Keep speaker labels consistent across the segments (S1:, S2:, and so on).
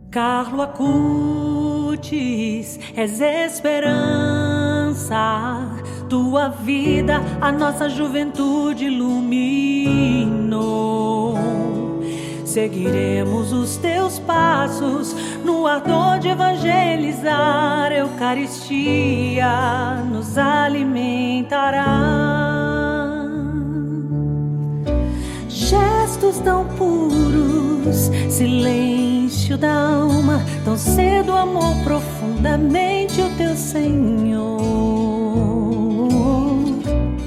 S1: Carlo Acutis, és esperança, tua vida a nossa juventude iluminou. Seguiremos os teus passos no ardor de evangelizar. Eucaristia nos alimentará. Gestos tão puros, silêncio da alma, tão cedo amou profundamente o teu Senhor.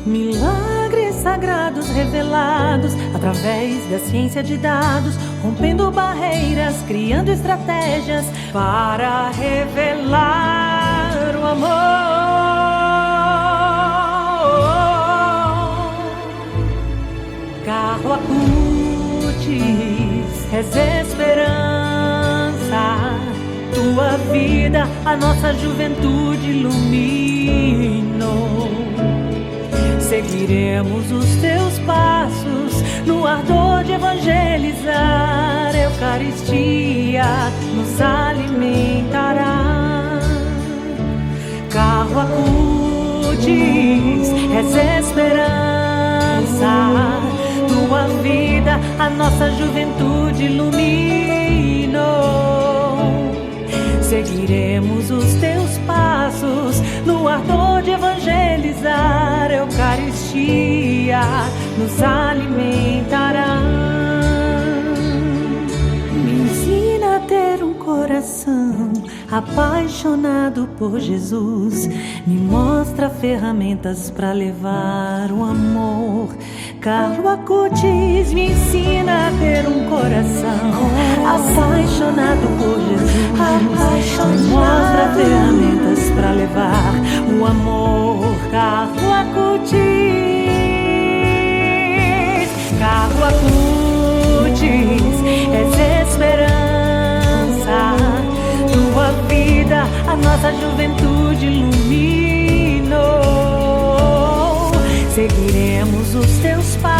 S1: Milagres sagrados revelados através da ciência de dados, rompendo barreiras, criando estratégias para revelar o amor. Carlo Acutis, és esperança, tua vida a nossa juventude iluminou. Seguiremos os teus passos no ardor de evangelizar. Eucaristia nos alimentará. Carlo Acutis, és esperança, tua vida a nossa juventude iluminou. Seguiremos os teus passos no ardor de evangelizar. Eucaristia nos alimentará. Me ensina a ter um coração apaixonado por Jesus. Me mostra ferramentas para levar o amor. Carlo Acutis, me ensina a ter um coração apaixonado por Jesus. Me mostra ferramentas para levar o amor. Carlo Acutis, Carlo Acutis, és esperança, tua vida a nossa juventude iluminou. Seguiremos os teus passos